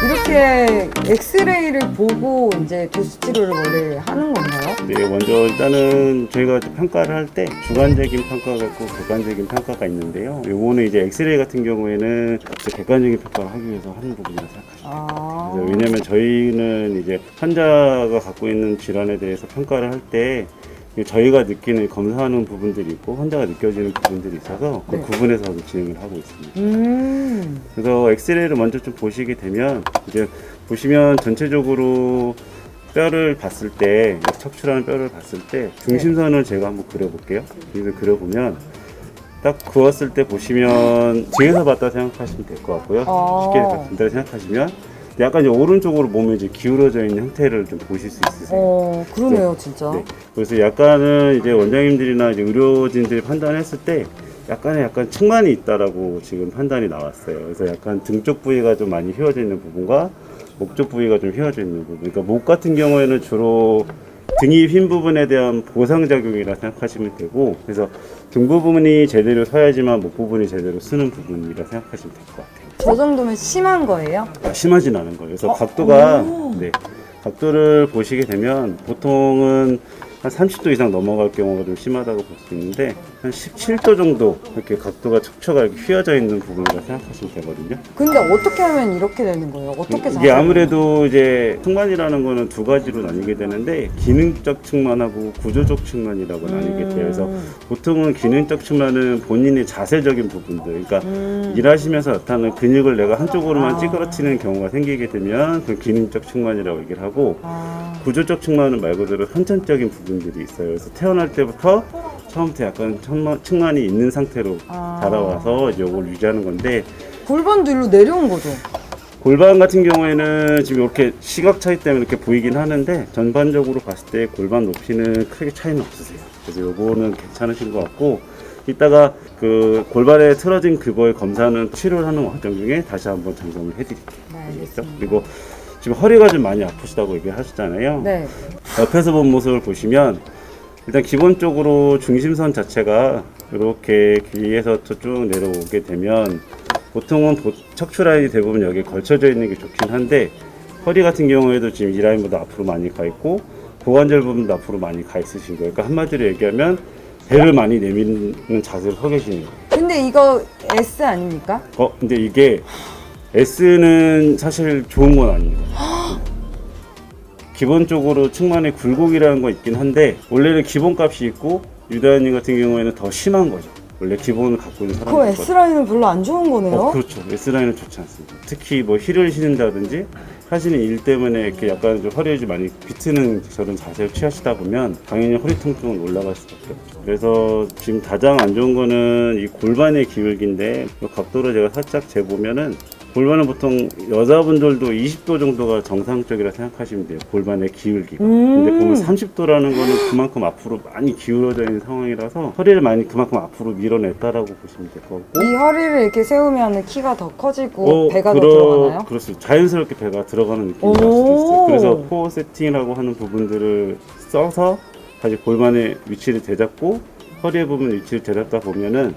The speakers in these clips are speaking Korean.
이렇게 엑스레이를 보고 이제 도수 치료를 원래 하는 건가요? 네, 먼저 일단은 저희가 평가를 할 때 주관적인 평가가 있고 객관적인 평가가 있는데요. 요거는 이제 엑스레이 같은 경우에는 객관적인 평가를 하기 위해서 하는 부분이라고 생각하시면 돼요. 왜냐면 저희는 이제 환자가 갖고 있는 질환에 대해서 평가를 할 때 저희가 느끼는 검사하는 부분들이 있고 환자가 느껴지는 부분들이 있어서 그 구분해서 진행을 하고 있습니다. 그래서 엑스레이를 먼저 좀 보시게 되면 이제 보시면 전체적으로 뼈를 봤을 때 척추라는 뼈를 봤을 때 중심선을 제가 한번 그려볼게요. 그래서 그려보면 딱 그었을 때 보시면 뒤에서 봤다 생각하시면 될 것 같고요. 쉽게 간단히 생각하시면 약간 이제 오른쪽으로 몸이 이제 기울어져 있는 형태를 좀 보실 수 있으세요. 그러네요, 네. 진짜. 네. 그래서 약간은 이제 원장님들이나 이제 의료진들이 판단했을 때 약간 측만이 있다라고 지금 판단이 나왔어요. 그래서 약간 등 쪽 부위가 좀 많이 휘어져 있는 부분과 목 쪽 부위가 좀 휘어져 있는 부분. 그러니까 목 같은 경우에는 주로 등이 휜 부분에 대한 보상작용이라 생각하시면 되고, 그래서 등 부분이 제대로 서야지만 목 부분이 제대로 쓰는 부분이라 생각하시면 될 것 같아요. 저 정도면 심한 거예요? 심하진 않은 거예요. 그래서 각도가 네, 각도를 보시게 되면 보통은 한 30도 이상 넘어갈 경우가 좀 심하다고 볼 수 있는데 한 17도 정도 이렇게 각도가 척추가 이렇게 휘어져 있는 부분이라 생각하시면 되거든요. 근데 어떻게 하면 이렇게 되는 거예요? 어떻게 이게 아무래도 이제 측만이라는 거는 두 가지로 나뉘게 되는데 기능적 측만하고 구조적 측만이라고 나뉘게 돼요. 그래서 보통은 기능적 측만은 본인의 자세적인 부분들, 그러니까 일하시면서 나타나는 근육을 내가 한쪽으로만 찌그러뜨리는 경우가 생기게 되면 그 기능적 측만이라고 얘기를 하고, 구조적 측만은 말 그대로 선천적인 부분들이 있어요. 그래서 태어날 때부터 처음부터 약간 측만이 있는 상태로 자라와서 이걸 유지하는 건데, 골반도 일로 내려온 거죠? 골반 같은 경우에는 지금 이렇게 시각 차이 때문에 이렇게 보이긴 하는데 전반적으로 봤을 때 골반 높이는 크게 차이는 없으세요. 그래서 요거는 괜찮으신 것 같고, 이따가 그 골반에 틀어진 그거의 검사는 치료를 하는 과정 중에 다시 한번 점검을 해드릴게요. 네, 알겠습니다. 그리고 지금 허리가 좀 많이 아프시다고 얘기를 하셨잖아요. 네. 옆에서 본 모습을 보시면 일단 기본적으로 중심선 자체가 이렇게 위에서 쭉 내려오게 되면 보통은 척추 라인이 대부분 여기에 걸쳐져 있는 게 좋긴 한데, 허리 같은 경우에도 지금 이 라인보다 앞으로 많이 가 있고 고관절 부분도 앞으로 많이 가 있으신 거예요. 그러니까 한마디로 얘기하면 배를 많이 내미는 자세로 서 계시는 거예요. 근데 이거 S 아닙니까? 근데 이게 S는 사실 좋은 건 아닙니다. 기본적으로 측만의 굴곡이라는 거 있긴 한데 원래는 기본값이 있고 유다현님 같은 경우에는 더 심한 거죠. 원래 기본을 갖고 있는 사람이 그 S라인은 별로 안 좋은 거네요? 그렇죠. S라인은 좋지 않습니다. 특히 뭐 힐을 신는다든지 하시는 일 때문에 이렇게 약간 좀 허리를 좀 많이 비트는 저런 자세를 취하시다 보면 당연히 허리 통증은 올라갈 수밖에 없죠. 그래서 지금 가장 안 좋은 거는 이 골반의 기울기인데, 이 각도를 제가 살짝 재보면은 골반은 보통 여자분들도 20도 정도가 정상적이라 생각하시면 돼요. 골반의 기울기가. 근데 보면 30도라는 거는 그만큼 앞으로 많이 기울어져 있는 상황이라서 허리를 많이 그만큼 앞으로 밀어냈다라고 보시면 될 것 같고, 이 허리를 이렇게 세우면 키가 더 커지고 배가 더 들어가나요? 그렇습니다. 자연스럽게 배가 들어가는 느낌이 날 수도 있어요. 그래서 코어 세팅이라고 하는 부분들을 써서 다시 골반의 위치를 되잡고 허리의 부분 위치를 되잡다 보면은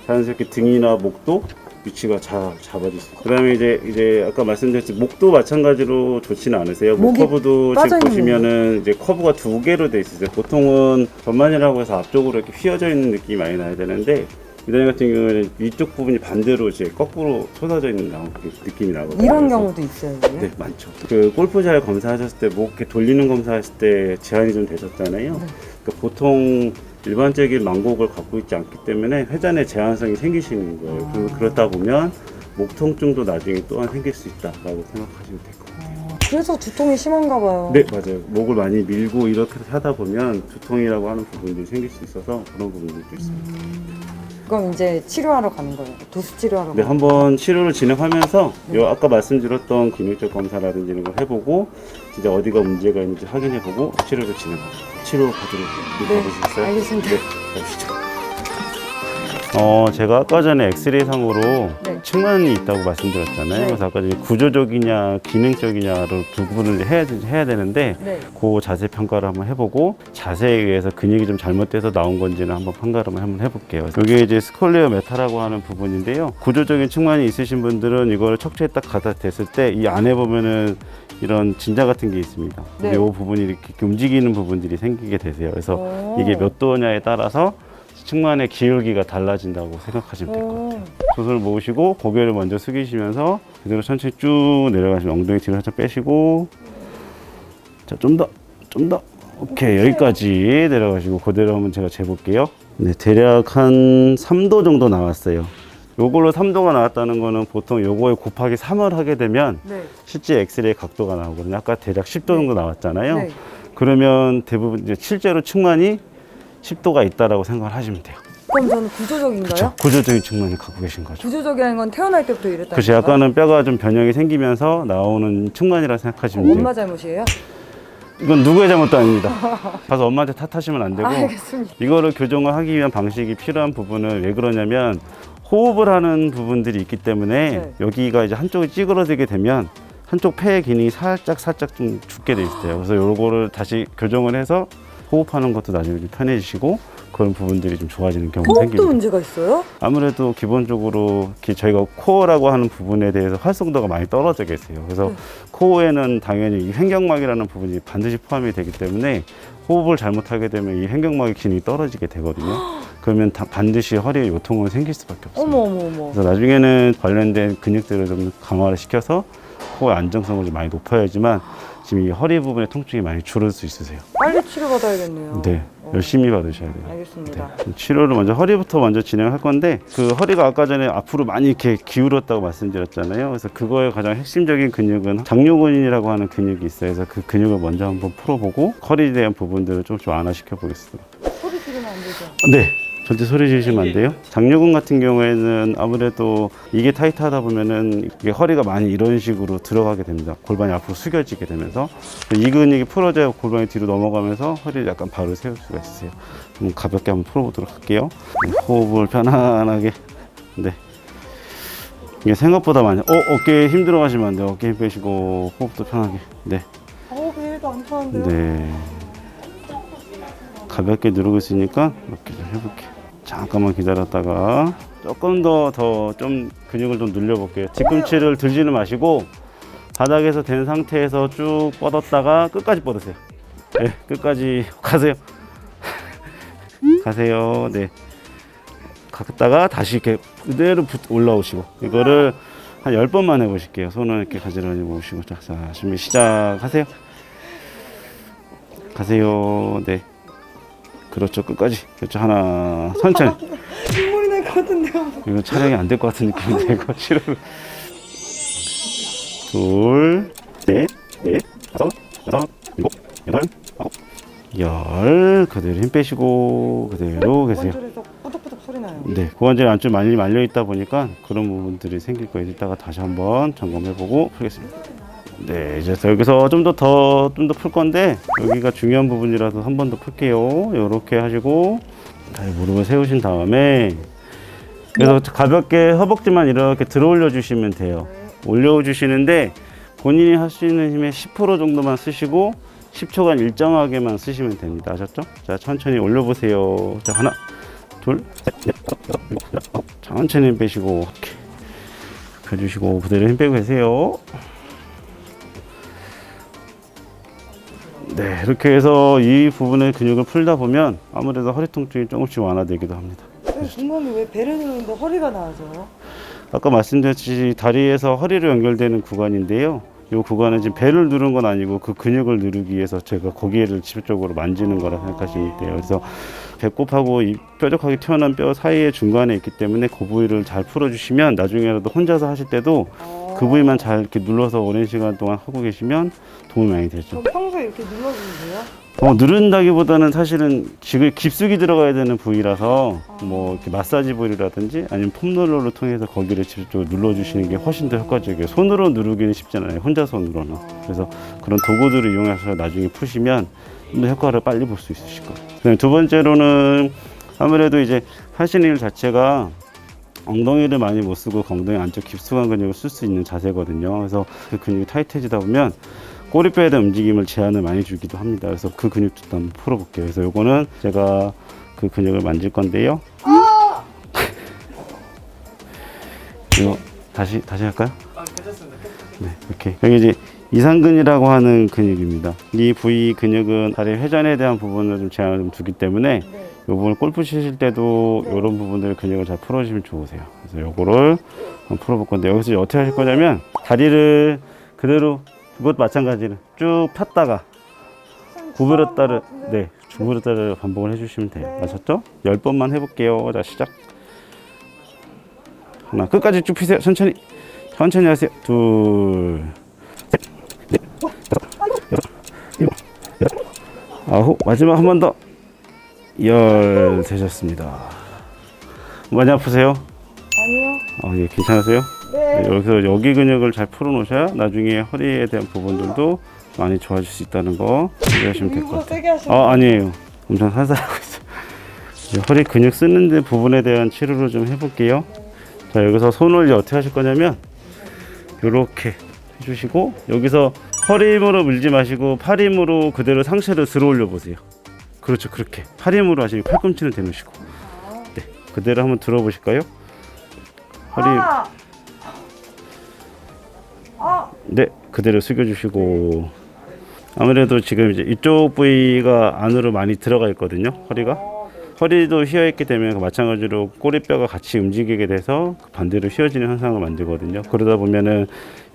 자연스럽게 등이나 목도 위치가 잘 잡아질 수 있어요. 그 다음에 이제 아까 말씀드렸듯이 목도 마찬가지로 좋지는 않으세요. 목 커브도 지금 보시면은 이제 커브가 두 개로 돼 있어요. 보통은 전만이라고 해서 앞쪽으로 이렇게 휘어져 있는 느낌이 많이 나야 되는데, 이다니 같은 경우에는 위쪽 부분이 반대로 이제 거꾸로 쏟아져 있는 느낌이 나거든요. 이런 경우도 있어요? 네, 많죠. 그 골프잘 검사하셨을 때 목 이렇게 돌리는 검사하실 때 제한이 좀 되셨잖아요. 그러니까 보통 일반적인 망곡을 갖고 있지 않기 때문에 회전의 제한성이 생기시는 거예요. 그렇다 보면 목 통증도 나중에 또한 생길 수 있다라고 생각하시면 될 것 같아요. 그래서 두통이 심한가 봐요. 네, 맞아요. 목을 많이 밀고 이렇게 하다 보면 두통이라고 하는 부분들이 생길 수 있어서 그런 부분들도 있습니다. 그럼 이제 치료하러 가는 거예요? 도수 치료하러 네, 가는 거예요? 한번 치료를 진행하면서 요 아까 말씀드렸던 기능적 검사라든지 이런 걸 해보고 진짜 어디가 문제가 있는지 확인해보고 치료를 진행하고 치료 받도록 네, 가보시겠어요? 알겠습니다. 네, 가보시죠. 제가 아까 전에 엑스레이 상으로 네. 측만이 있다고 말씀드렸잖아요. 네. 그래서 아까 전에 구조적이냐 기능적이냐를 구분을 해야 되는데 네. 그 자세 평가를 한번 해보고 자세에 의해서 근육이 좀 잘못돼서 나온 건지는 한번 평가를 한번 해볼게요. 이게 이제 스콜리오 메타라고 하는 부분인데요. 구조적인 측만이 있으신 분들은 이거를 척추에 딱 갖다 댔을 때 이 안에 보면은 이런 진자 같은 게 있습니다. 네. 이 부분이 이렇게 움직이는 부분들이 생기게 되세요. 그래서 오. 이게 몇 도냐에 따라서 측만의 기울기가 달라진다고 생각하시면 될 것 같아요. 두 손을 모으시고 고개를 먼저 숙이시면서 그대로 천천히 쭉 내려가시면 엉덩이 뒤로 살짝 빼시고 자, 좀 더 오케이 여기까지 내려가시고 그대로 한번 제가 재볼게요. 네, 대략 한 3도 정도 나왔어요. 요걸로 3도가 나왔다는 거는 보통 요거에 곱하기 3을 하게 되면 네. 실제 엑스레이 각도가 나오거든요. 아까 대략 10도 정도 나왔잖아요. 네. 그러면 대부분 이제 실제로 측만이 10도가 있다라고 생각을 하시면 돼요. 그럼 저는 구조적인가요? 그렇죠. 구조적인 측만을 갖고 계신 거죠. 구조적이라는 건 태어날 때부터 이랬다는 그렇죠. 건가요? 약간은 뼈가 좀 변형이 생기면서 나오는 측만이라 생각하시면 돼요. 엄마 잘못이에요? 이건 누구의 잘못도 아닙니다. 가서 엄마한테 탓하시면 안 되고 알겠습니다. 이거를 교정을 하기 위한 방식이 필요한 부분은 왜 그러냐면 호흡을 하는 부분들이 있기 때문에 네. 여기가 이제 한쪽이 찌그러지게 되면 한쪽 폐의 기능이 살짝 좀 죽게 돼 있어요. 그래서 요거를 다시 교정을 해서 호흡하는 것도 나중에 좀 편해지시고 그런 부분들이 좀 좋아지는 경우가 호흡도 생깁니다. 문제가 있어요? 아무래도 기본적으로 저희가 코어라고 하는 부분에 대해서 활성도가 많이 떨어져 계세요. 그래서 네. 코어에는 당연히 이 횡격막이라는 부분이 반드시 포함이 되기 때문에 호흡을 잘못하게 되면 이 횡격막의 기능이 떨어지게 되거든요. 그러면 반드시 허리에 요통은 생길 수밖에 없어요. 어머. 그래서 나중에는 관련된 근육들을 좀 강화를 시켜서 코어의 안정성을 좀 많이 높여야지만 지금 이 허리 부분의 통증이 많이 줄을 수 있으세요. 빨리 치료받아야겠네요. 네, 열심히 받으셔야 돼요. 알겠습니다. 치료를 허리부터 먼저 진행할 건데 그 허리가 아까 전에 앞으로 많이 이렇게 기울었다고 말씀드렸잖아요. 그래서 그거의 가장 핵심적인 근육은 장요근이라고 하는 근육이 있어요. 그래서 그 근육을 먼저 한번 풀어보고 허리에 대한 부분들을 좀 완화시켜 보겠습니다. 소리 지르면 안 되죠? 네. 절대 소리 지르시면 안 돼요. 장요근 같은 경우에는 아무래도 이게 타이트하다 보면은 이게 허리가 많이 이런 식으로 들어가게 됩니다. 골반이 앞으로 숙여지게 되면서 이 근육이 풀어져야 골반이 뒤로 넘어가면서 허리를 약간 바로 세울 수가 있어요. 그럼 가볍게 한번 풀어보도록 할게요. 네, 호흡을 편안하게. 네. 이게 생각보다 많이. 어깨에 힘 들어가시면 안 돼요. 어깨 힘 빼시고 호흡도 편하게. 네. 배도 안 타는데요? 네. 가볍게 누르고 있으니까 이렇게 좀 해볼게요. 잠깐만 기다렸다가 조금 더 좀 근육을 좀 늘려볼게요. 뒤꿈치를 들지는 마시고 바닥에서 된 상태에서 쭉 뻗었다가 끝까지 뻗으세요. 네, 끝까지 가세요. 가세요. 네. 갔다가 다시 이렇게 그대로 올라오시고 이거를 한 10번만 해보실게요. 손을 이렇게 가지런히 모으시고 자, 준비 시작하세요. 가세요. 네. 그렇죠. 끝까지. 그렇죠. 하나. 천천히. 눈물이 날 것 같은데요? 이거 촬영이 안 될 것 같은 느낌인데, 이거 치료. 둘, 셋, 넷, 다섯, 여섯, 일곱, 여덟, 아홉, 열. 그대로 힘 빼시고, 그대로 계세요. 관절에서 뿌덕뿌덕 소리 나요. 네. 고관절이 안쪽 많이 말려 있다 보니까 그런 부분들이 생길 거예요. 이따가 다시 한번 점검해보고 풀겠습니다. 네, 이제 여기서 좀 더 풀 건데 여기가 중요한 부분이라서 한 번 더 풀게요. 이렇게 하시고 다시 무릎을 세우신 다음에 그래서 가볍게 허벅지만 이렇게 들어 올려 주시면 돼요. 올려 주시는데 본인이 할 수 있는 힘의 10% 정도만 쓰시고 10초간 일정하게만 쓰시면 됩니다. 아셨죠? 자, 천천히 올려 보세요. 자, 하나, 둘, 셋, 넷, 다섯, 여섯, 일곱, 여덟, 아홉. 천천히 힘 빼시고 이렇게 펴주시고 그대로 힘 빼고 계세요. 네, 이렇게 해서 이 부분의 근육을 풀다 보면 아무래도 허리 통증이 조금씩 완화되기도 합니다. 중간에 왜 배를 누르는데 허리가 나아져요? 아까 말씀드렸듯이 다리에서 허리로 연결되는 구간인데요. 이 구간은 지금 배를 누른 건 아니고 그 근육을 누르기 위해서 제가 거기를 직접적으로 만지는 거라 생각하시면 돼요. 그래서 배꼽하고 이 뾰족하게 튀어나온 뼈 사이의 중간에 있기 때문에 그 부위를 잘 풀어주시면 나중에라도 혼자서 하실 때도 그 부위만 잘 이렇게 눌러서 오랜 시간 동안 하고 계시면 도움이 많이 되죠. 그럼 평소에 이렇게 눌러주세요? 누른다기보다는 사실은 지금 깊숙이 들어가야 되는 부위라서 뭐 이렇게 마사지 볼이라든지 아니면 폼롤러를 통해서 거기를 직접적으로 눌러주시는 게 훨씬 더 효과적이에요. 손으로 누르기는 쉽잖아요. 혼자 손으로는. 그래서 그런 도구들을 이용해서 나중에 푸시면 좀 더 효과를 빨리 볼 수 있으실 거예요. 그다음에 두 번째로는 아무래도 이제 하시는 일 자체가 엉덩이를 많이 못 쓰고 엉덩이 안쪽 깊숙한 근육을 쓸 수 있는 자세거든요. 그래서 그 근육이 타이트해지다 보면 꼬리뼈에 대한 움직임을 제한을 많이 주기도 합니다. 그래서 그 근육도 한번 풀어볼게요. 그래서 요거는 제가 그 근육을 만질 건데요. 이거 다시 할까요? 괜찮습니다. 네, 이렇게 여기 이제 이상근이라고 하는 근육입니다. 이 부위 근육은 다리 회전에 대한 부분을 좀 제한을 좀 두기 때문에 네. 이 부분을 골프 치실 때도 이런 부분들 근육을 잘 풀어주시면 좋으세요. 그래서 요거를 한번 풀어볼 건데 여기서 이제 어떻게 하실 거냐면 다리를 그대로 이것 마찬가지로 쭉 폈다가 구부렸다를 네, 구부렸다를 반복을 해주시면 돼요. 네. 아셨죠? 10번만 해볼게요. 자, 시작. 하나, 끝까지 쭉 피세요. 천천히 하세요. 둘, 셋, 넷, 다섯, 여섯, 일곱, 여덟, 아홉, 마지막 한 번 더. 열 되셨습니다. 많이 아프세요? 아니요. 예, 괜찮으세요? 네. 네, 여기서 여기 근육을 잘 풀어 놓으셔야 나중에 허리에 대한 부분들도 많이 좋아질 수 있다는 거 이해하시면 될 것 일부러 같아요. 세게 하시는 아니에요. 엄청 살살 하고 있어요. 이제 허리 근육 쓰는 데 부분에 대한 치료를 좀 해볼게요. 자, 여기서 손을 이제 어떻게 하실 거냐면 요렇게 해주시고 여기서 허리 힘으로 밀지 마시고 팔 힘으로 그대로 상체를 들어 올려 보세요. 그렇죠, 그렇게 팔 힘으로 하시고 팔꿈치는 대놓으시고 네, 그대로 한번 들어 보실까요? 허리 네, 그대로 숙여주시고 아무래도 지금 이제 이쪽 부위가 안으로 많이 들어가 있거든요. 허리도 휘어있게 되면 마찬가지로 꼬리뼈가 같이 움직이게 돼서 반대로 휘어지는 현상을 만들거든요. 그러다 보면은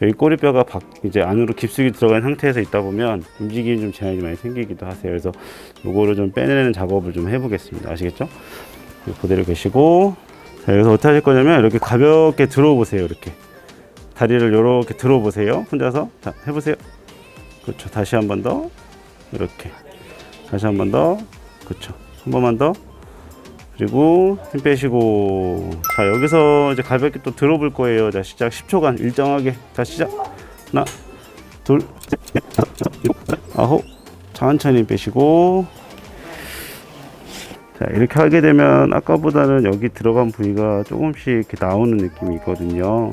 여기 꼬리뼈가 이제 안으로 깊숙이 들어간 상태에서 있다 보면 움직임이 좀 제한이 많이 생기기도 하세요. 그래서 요거를 좀 빼내는 작업을 좀 해보겠습니다. 아시겠죠? 그대로 계시고 자, 여기서 어떻게 하실 거냐면 이렇게 가볍게 들어보세요. 이렇게 다리를 이렇게 들어보세요. 혼자서 자, 해보세요. 그렇죠. 다시 한 번 더 이렇게 다시 한 번 더 그렇죠. 한 번만 더 그리고 힘 빼시고 자 여기서 이제 가볍게 또 들어볼 거예요. 자 시작 10초간 일정하게 자 시작 하나 둘 셋 넷 다섯 여섯 일곱 여덟 아홉 천천히 빼시고 자 이렇게 하게 되면 아까보다는 여기 들어간 부위가 조금씩 이렇게 나오는 느낌이 있거든요.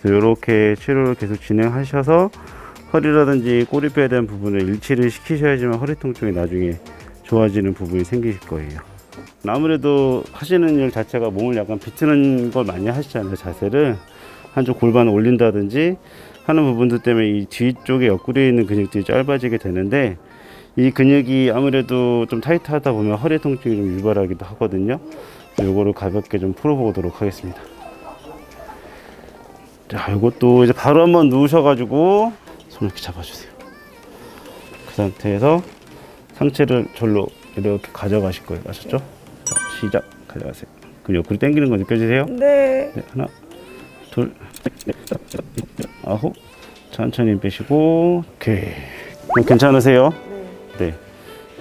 그래서 이렇게 치료를 계속 진행하셔서 허리라든지 꼬리뼈에 대한 부분을 일치를 시키셔야지만 허리 통증이 나중에 좋아지는 부분이 생기실 거예요. 아무래도 하시는 일 자체가 몸을 약간 비트는 걸 많이 하시잖아요. 자세를 한쪽 골반을 올린다든지 하는 부분들 때문에 이 뒤쪽에 옆구리에 있는 근육들이 짧아지게 되는데 이 근육이 아무래도 좀 타이트하다 보면 허리 통증이 좀 유발하기도 하거든요. 요거를 가볍게 좀 풀어보도록 하겠습니다. 자, 이것도 이제 바로 한번 누우셔가지고 손을 이렇게 잡아주세요. 그 상태에서 상체를 절로 이렇게 가져가실 거예요. 아셨죠? 자, 시작. 가져가세요. 그럼 옆구리 당기는 거 느껴지세요? 네. 네, 하나, 둘, 셋, 넷, 다섯, 여섯, 일곱, 아홉. 천천히 빼시고, 오케이. 그럼 괜찮으세요? 네. 네.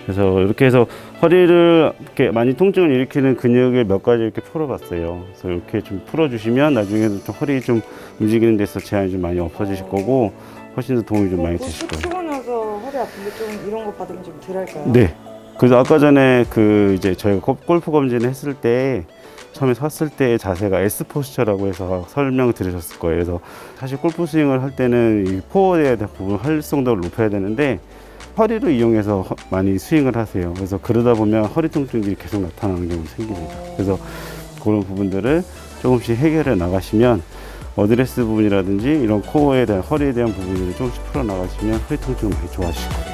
그래서 이렇게 해서 허리를 이렇게 많이 통증을 일으키는 근육을 몇 가지 이렇게 풀어봤어요. 그래서 이렇게 좀 풀어주시면 나중에는 좀 허리 좀 움직이는 데서 제한이 좀 많이 없어지실 거고 훨씬 더 도움이 좀 많이 되실 거예요. 치고 나서 허리 아픈데 좀 이런 거 받으면 좀 덜 할까요? 네. 그래서 아까 전에 그 이제 저희가 골프 검진을 했을 때 처음에 섰을 때의 자세가 S 포스처라고 해서 설명 들으셨을 거예요. 그래서 사실 골프 스윙을 할 때는 이 포어에 대한 부분 활성도를 높여야 되는데 허리를 이용해서 많이 스윙을 하세요. 그래서 그러다 보면 허리 통증이 계속 나타나는 경우가 생깁니다. 그래서 그런 부분들을 조금씩 해결해 나가시면 어드레스 부분이라든지 이런 코어에 대한 허리에 대한 부분들을 조금씩 풀어 나가시면 허리 통증이 많이 좋아지실 거예요.